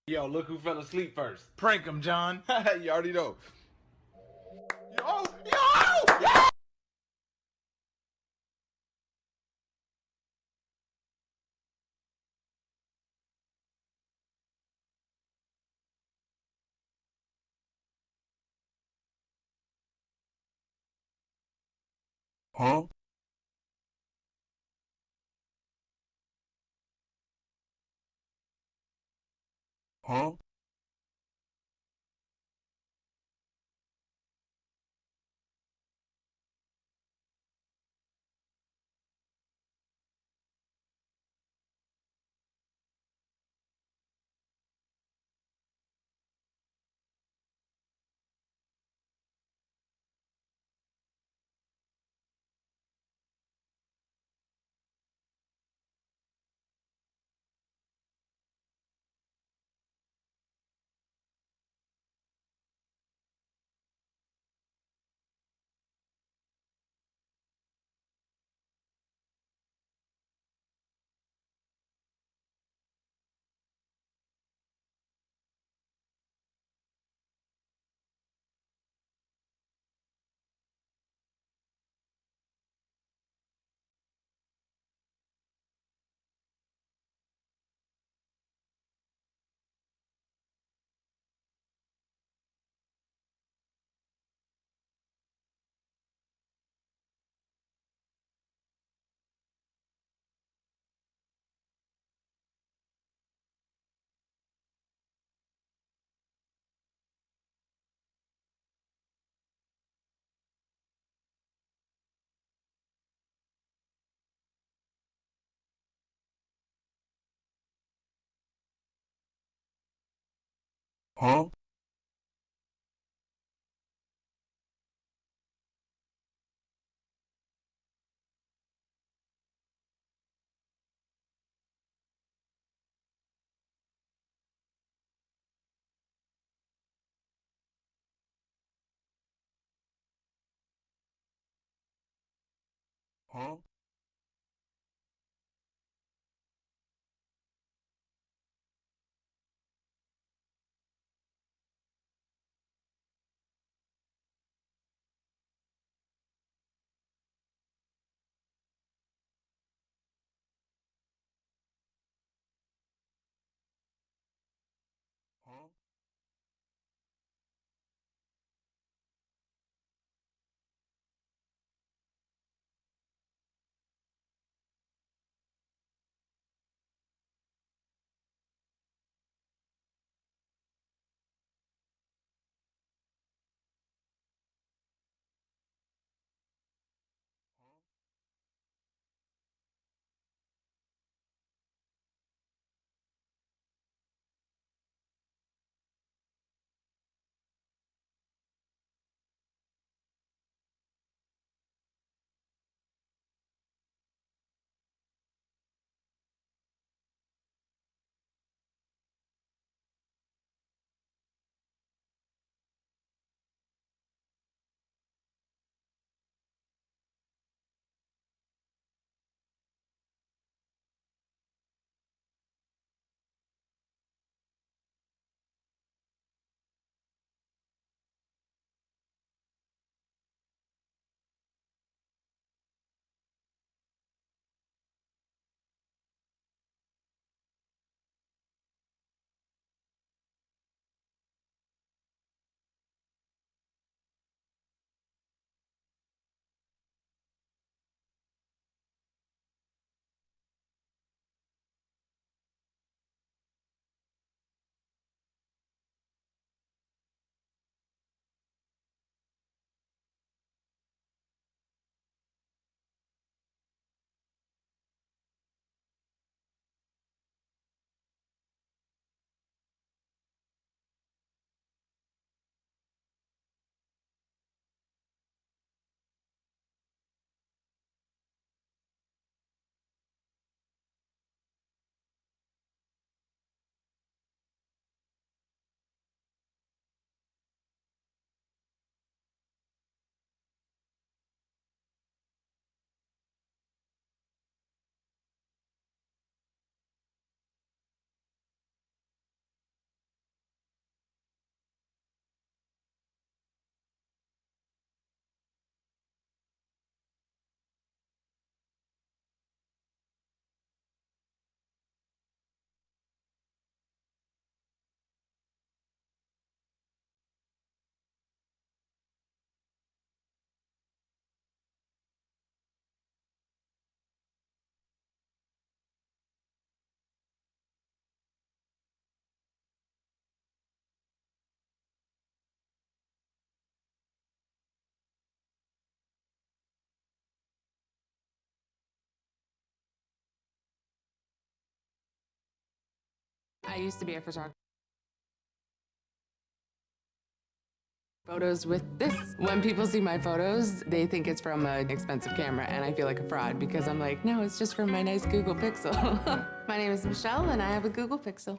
Yo, look who fell asleep first. Prank him, John. You already know. Yo, yo! Huh? Huh? Huh? Huh? Huh? used to be a photographer. Photos with this. When people see my photos, they think it's from an expensive camera, and I feel like a fraud because I'm like, no, it's just from my nice Google Pixel. My name is Michelle, and I have a Google Pixel.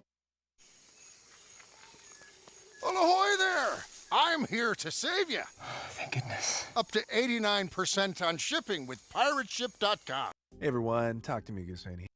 Well, ahoy there! I'm here to save you. Thank goodness. Up to 89% on shipping with pirateship.com. Hey everyone, talk to me, Gooseman.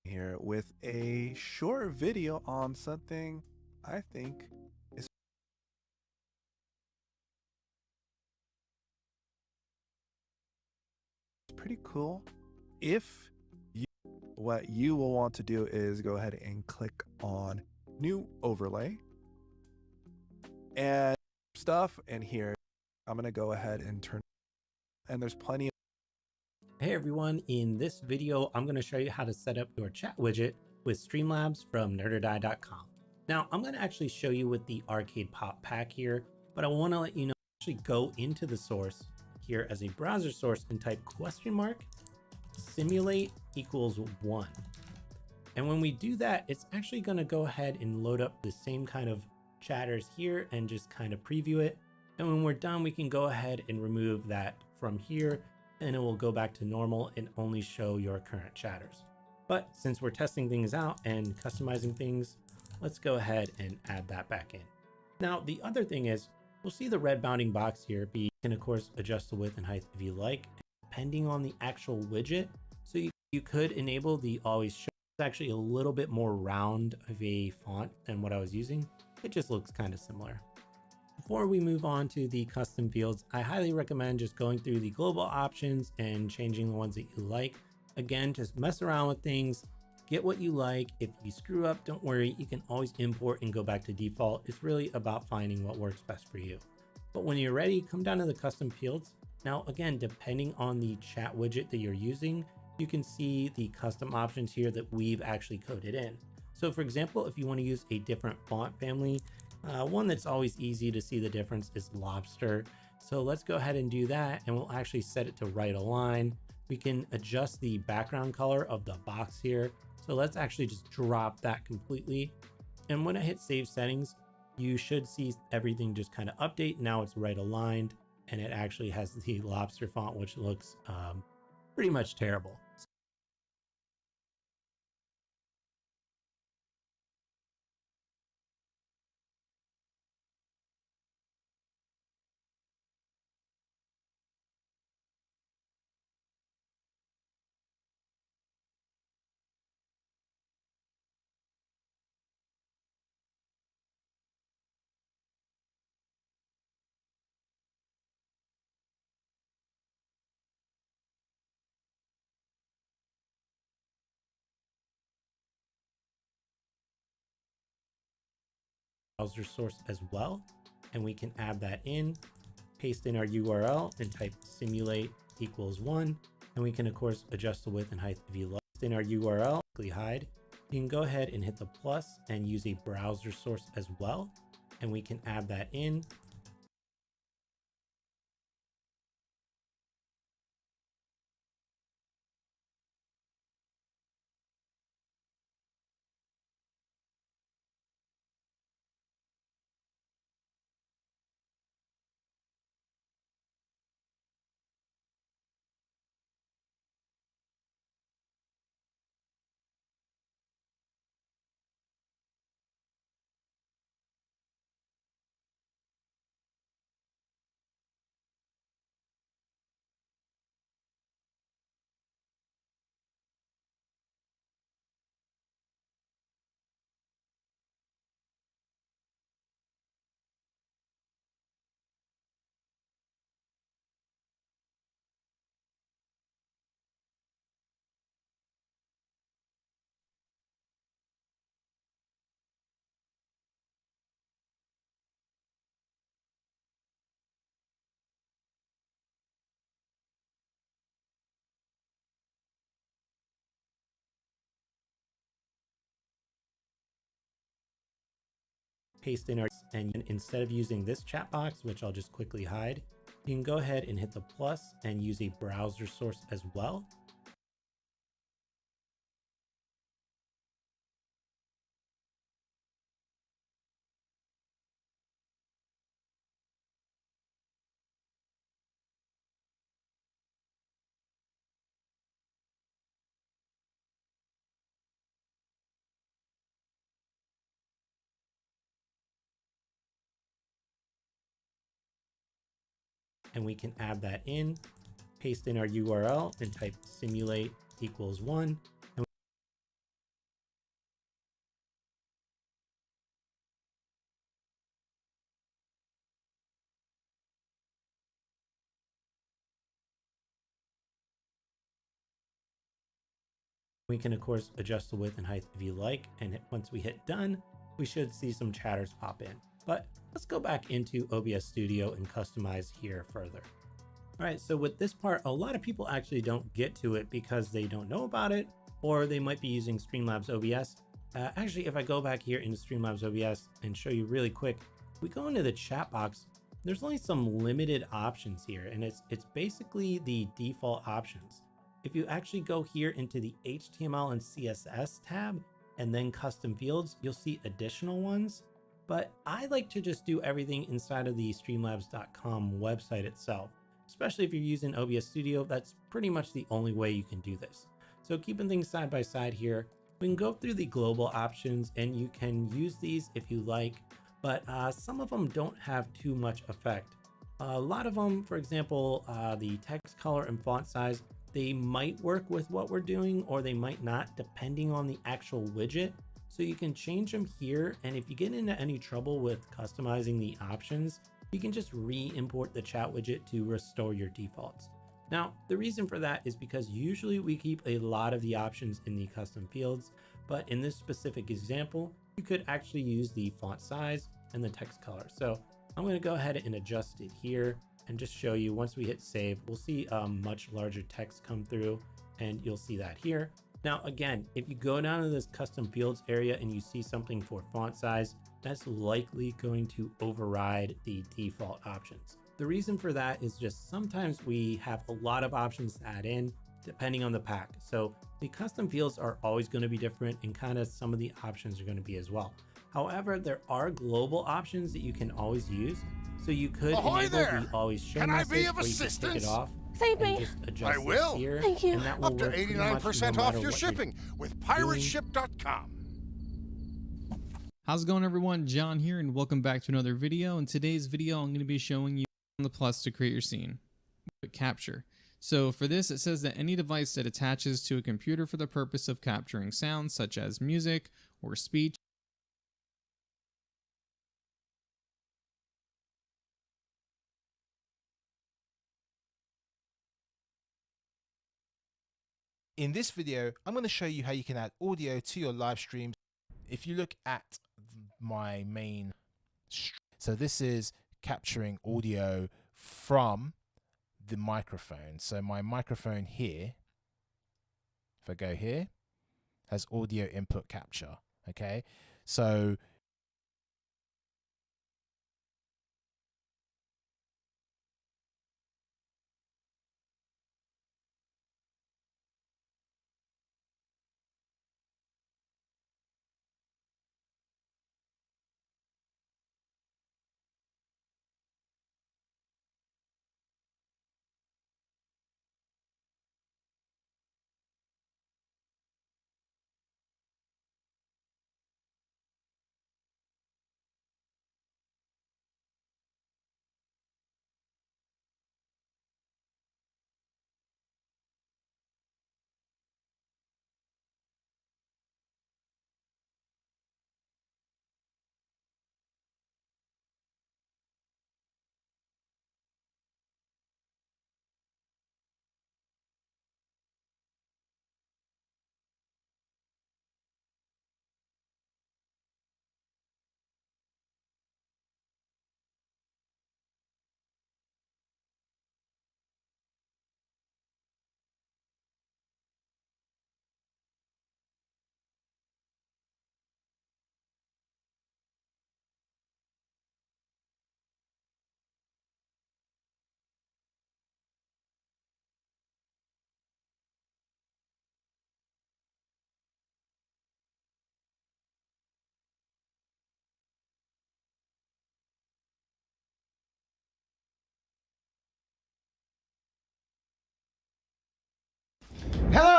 Here with a short video on something I think is pretty cool. If you, what you will want to do is go ahead and click on new overlay and stuff, and here I'm gonna go ahead and turn, and there's plenty of. Hey everyone, in this video, I'm going to show you how to set up your chat widget with Streamlabs from nerderdie.com. Now, I'm going to actually show you with the arcade pop pack here, but I want to let you know, actually go into the source here as a browser source and type simulate equals 1. And when we do that, it's actually going to go ahead and load up the same kind of chatters here and just kind of preview it. And when we're done, we can go ahead and remove that from here, and it will go back to normal and only show your current chatters. But since we're testing things out and customizing things, let's go ahead and add that back in. Now, the other thing is, we'll see the red bounding box here. You can of course adjust the width and height if you like, depending on the actual widget. So you could enable the always show. It's actually a little bit more round of a font than what I was using. It just looks kind of similar. Before we move on to the custom fields, I highly recommend just going through the global options and changing the ones that you like. Again, just mess around with things, get what you like. If you screw up, don't worry, you can always import and go back to default. It's really about finding what works best for you. But when you're ready, come down to the custom fields. Now, again, depending on the chat widget that you're using, you can see the custom options here that we've actually coded in. So for example, if you want to use a different font family, one that's always easy to see the difference is Lobster. So let's go ahead and do that, and we'll actually set it to right align. We can adjust the background color of the box here. So let's actually just drop that completely. And when I hit save settings, you should see everything just kind of update. Now it's right aligned, and it actually has the Lobster font, which looks pretty much terrible. Browser source as well, and we can add that in, paste in our URL and type simulate equals 1, and we can of course adjust the width and height if you like. In our URL, hide, you can go ahead and hit the plus and use a browser source as well, and we can add that in, paste in our, and instead of using this chat box, which I'll just quickly hide, you can go ahead and hit the plus and use a browser source as well. And we can add that in, paste in our URL and type simulate equals 1. And we can of course adjust the width and height if you like. And once we hit done, we should see some chatters pop in. But let's go back into OBS Studio and customize here further. All right, so with this part, a lot of people actually don't get to it because they don't know about it, or they might be using Streamlabs OBS. Actually, if I go back here into Streamlabs OBS and show you really quick, we go into the chat box, there's only some limited options here, and it's basically the default options. If you actually go here into the HTML and CSS tab and then custom fields, you'll see additional ones. But I like to just do everything inside of the streamlabs.com website itself. Especially if you're using OBS Studio, that's pretty much the only way you can do this. So keeping things side by side here, we can go through the global options and you can use these if you like, but some of them don't have too much effect. A lot of them, for example, the text color and font size, they might work with what we're doing or they might not, depending on the actual widget. So you can change them here. And if you get into any trouble with customizing the options, you can just re-import the chat widget to restore your defaults. Now, the reason for that is because usually we keep a lot of the options in the custom fields, but in this specific example, you could actually use the font size and the text color. So I'm going to go ahead and adjust it here and just show you once we hit save, we'll see much larger text come through and you'll see that here. Now, again, if you go down to this custom fields area and you see something for font size, that's likely going to override the default options. The reason for that is just sometimes we have a lot of options to add in depending on the pack. So the custom fields are always going to be different and kind of some of the options are going to be as well. However, there are global options that you can always use. So you could Ahoy enable there! the always show Can I message be of where you can take assistance? it off Save and me. just adjust I will. this here. Thank you. And that will Up to work pretty much 89% no off matter your what you're shipping with pirateship.com. How's it going, everyone? John here, and welcome back to another video. In today's video, I'm going to be showing you the plus to create your scene with Capture. So for this, it says that any device that attaches to a computer for the purpose of capturing sounds such as music or speech. In this video, I'm going to show you how you can add audio to your live streams. If you look at my main, so this is capturing audio from the microphone. So my microphone here, if I go here, has audio input capture. Okay, so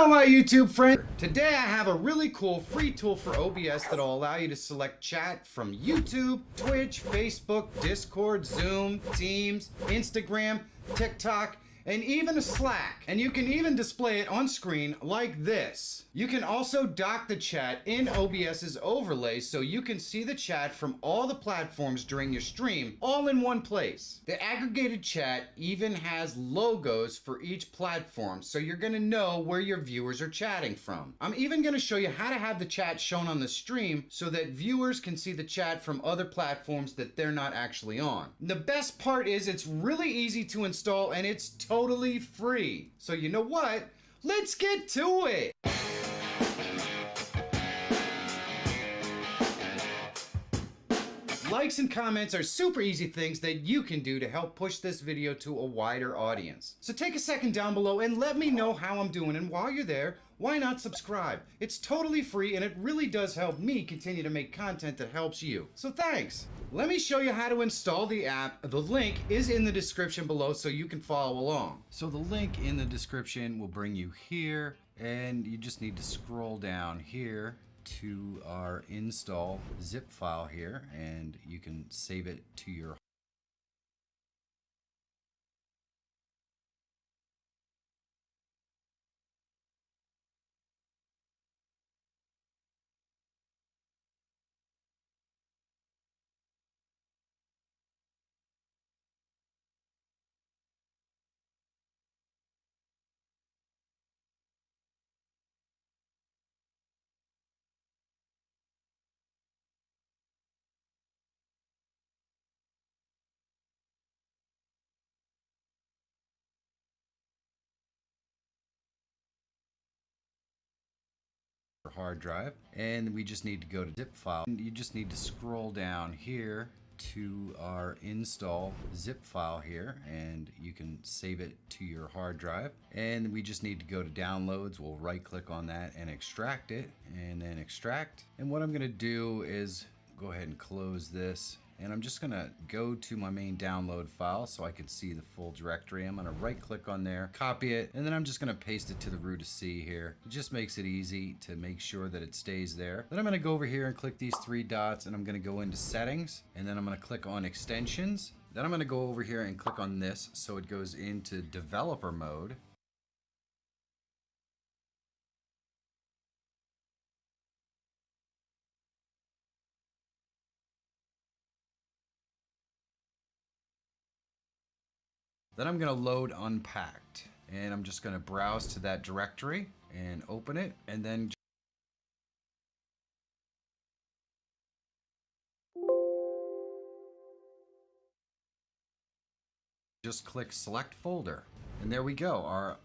Hello my YouTube friend! Today I have a really cool free tool for OBS that'll allow you to select chat from YouTube, Twitch, Facebook, Discord, Zoom, Teams, Instagram, TikTok, and even a Slack. And you can even display it on screen like this. You can also dock the chat in OBS's overlay so you can see the chat from all the platforms during your stream, all in one place. The aggregated chat even has logos for each platform, so you're gonna know where your viewers are chatting from. I'm even gonna show you how to have the chat shown on the stream so that viewers can see the chat from other platforms that they're not actually on. The best part is it's really easy to install and it's totally free. So you know what? Let's get to it! Likes and comments are super easy things that you can do to help push this video to a wider audience. So take a second down below and let me know how I'm doing, and while you're there, why not subscribe? It's totally free and it really does help me continue to make content that helps you. So thanks! Let me show you how to install the app. The link is in the description below so you can follow along. So the link in the description will bring you here, and you just need to scroll down here to our install zip file here, and you can save it to your hard drive, and we just need to go to zip file, and you just need to scroll down here to our install zip file here, and you can save it to your hard drive, and we just need to go to downloads. We'll right click on that and extract it, and then extract. And what I'm going to do is go ahead and close this, and I'm just gonna go to my main download file so I can see the full directory. I'm gonna right click on there, copy it, and then I'm just gonna paste it to the root of C here. It just makes it easy to make sure that it stays there. Then I'm gonna go over here and click these three dots, and I'm gonna go into settings, and then I'm gonna click on extensions. Then I'm gonna go over here and click on this so it goes into developer mode. Then I'm going to load unpacked, and I'm just going to browse to that directory and open it, and then just click select folder, and there we go. Our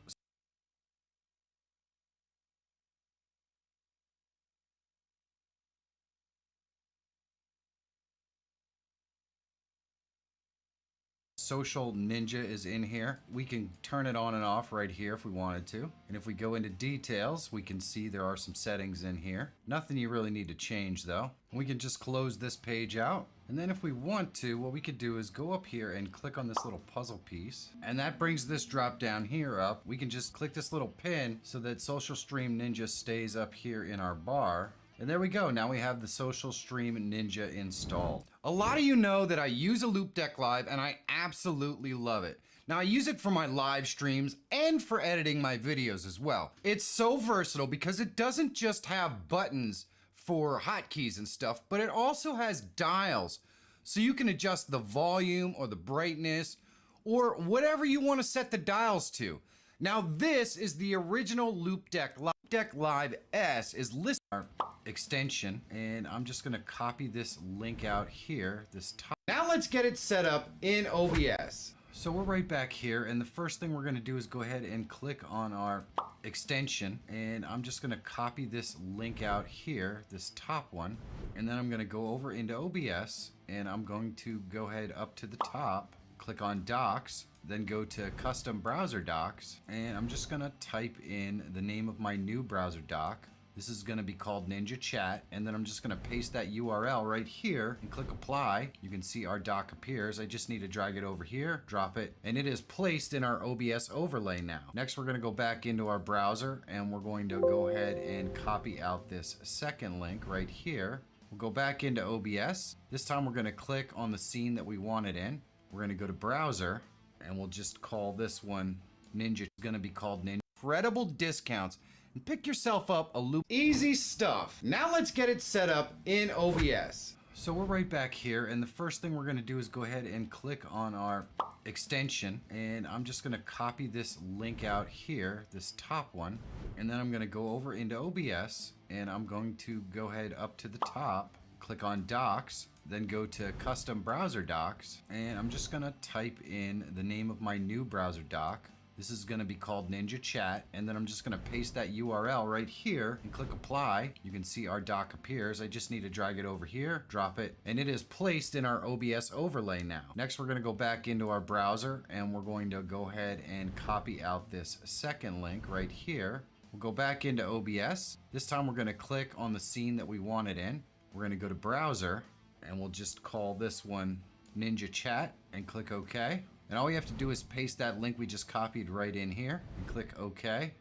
Social Ninja is in here. We can turn it on and off right here if we wanted to. And if we go into details, we can see there are some settings in here. Nothing you really need to change though. We can just close this page out. And then if we want to, what we could do is go up here and click on this little puzzle piece. And that brings this drop down here up. We can just click this little pin so that Social Stream Ninja stays up here in our bar. And there we go. Now we have the Social Stream Ninja installed. A lot of you know that I use a Loop Deck Live and I absolutely love it. Now I use it for my live streams and for editing my videos as well. It's so versatile because it doesn't just have buttons for hotkeys and stuff, but it also has dials. So you can adjust the volume or the brightness or whatever you want to set the dials to. Now this is the original Loop Deck Live. Deck Live S is listed our extension, and I'm just gonna copy this link out here, this top. Now let's get it set up in OBS. So we're right back here, and the first thing we're gonna do is go ahead and click on our extension, and I'm just gonna copy this link out here, this top one, and then I'm gonna go over into OBS, and I'm going to go ahead up to the top, click on Docs, then go to Custom Browser Docs, and I'm just gonna type in the name of my new browser doc, This is going to be called Ninja Chat, and then I'm just going to paste that URL right here and click apply. You can see our doc appears. I just need to drag it over here, drop it, and it is placed in our OBS overlay now. Next, we're going to go back into our browser, and we're going to go ahead and copy out this second link right here. We'll go back into OBS. This time we're going to click on the scene that we want it in. We're going to go to browser, and we'll just call this one Ninja. It's going to be called Ninja. Incredible discounts, and pick yourself up a loop. Easy stuff. Now let's get it set up in OBS. So we're right back here, and the first thing we're going to do is go ahead and click on our extension, and I'm just going to copy this link out here, this top one, and then I'm going to go over into OBS, and I'm going to go ahead up to the top, click on docs, then go to custom browser docs, and I'm just going to type in the name of my new browser doc. This is going to be called Ninja Chat, and then I'm just going to paste that URL right here and click apply. You can see our doc appears. I just need to drag it over here, drop it, and it is placed in our OBS overlay now. Next, we're going to go back into our browser, and we're going to go ahead and copy out this second link right here. We'll go back into OBS. This time we're going to click on the scene that we want it in. We're going to go to browser, and we'll just call this one Ninja Chat and click OK. And all we have to do is paste that link we just copied right in here and click OK.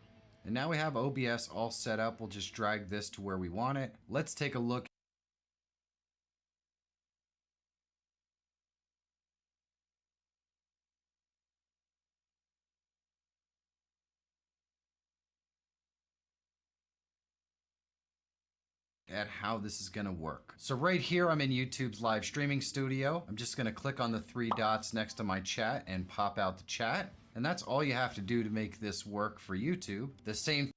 And now we have OBS all set up. We'll just drag this to where we want it. Let's take a look. At how this is going to work. So right here, I'm in YouTube's live streaming studio. I'm just going to click on the three dots next to my chat and pop out the chat. And that's all you have to do to make this work for YouTube. The same.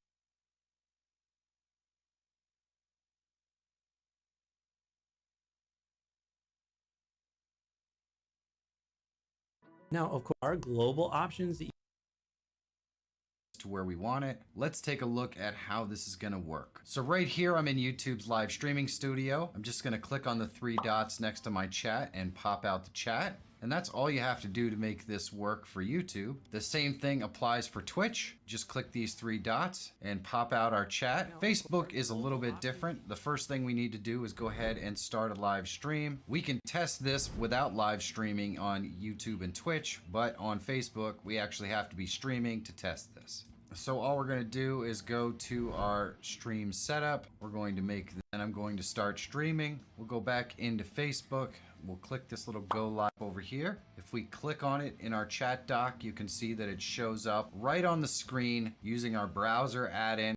Now, of course, our global options that to where we want it. Let's take a look at how this is going to work. So right here, I'm in YouTube's live streaming studio. I'm just going to click on the three dots next to my chat and pop out the chat. And that's all you have to do to make this work for YouTube. The same thing applies for Twitch. Just click these three dots and pop out our chat. Facebook is a little bit different. The first thing we need to do is go ahead and start a live stream. We can test this without live streaming on YouTube and Twitch, but on Facebook, we actually have to be streaming to test this. So all we're going to do is go to our stream setup. We're going to make, then I'm going to start streaming. We'll go back into Facebook. We'll click this little go live over here. If we click on it in our chat doc, you can see that it shows up right on the screen using our browser add-in.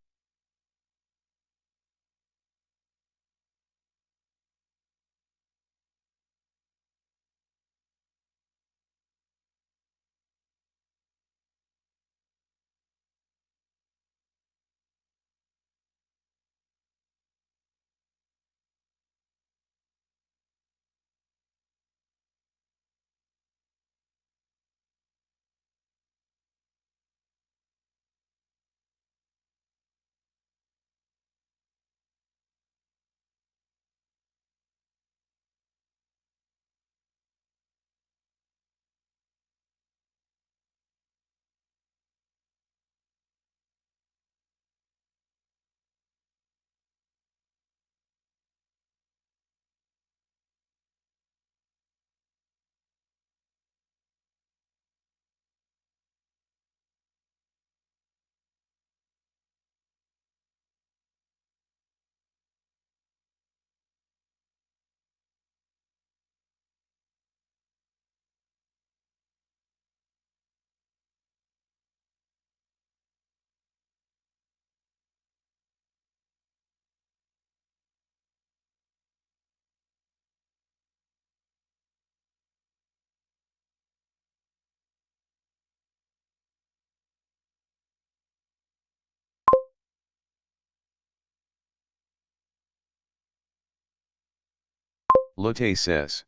Lotte says.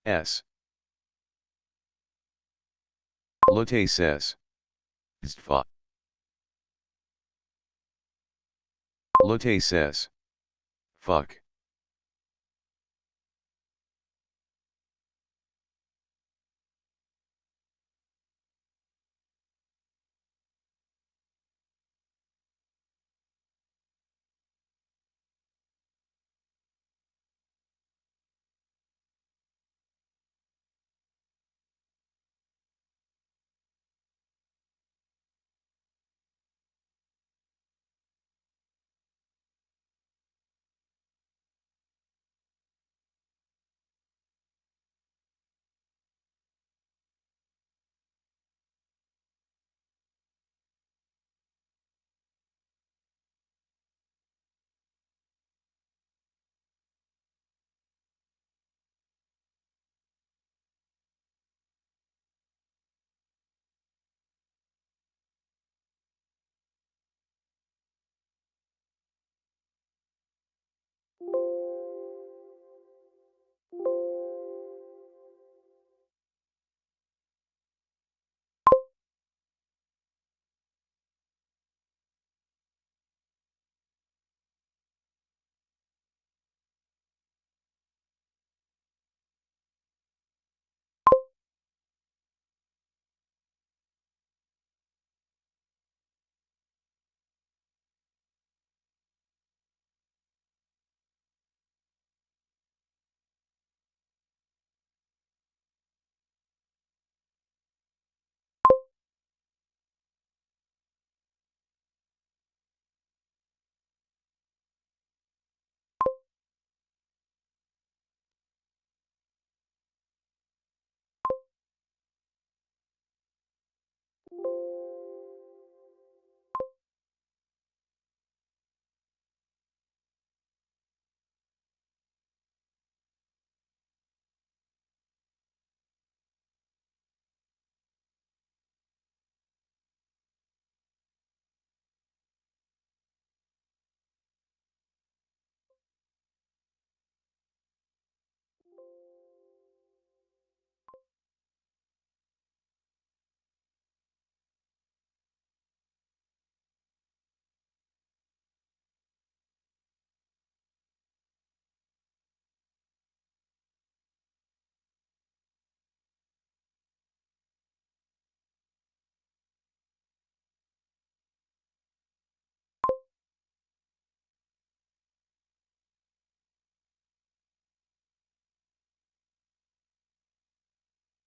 S. Lotte says. Zfa. Lotte says. Fuck.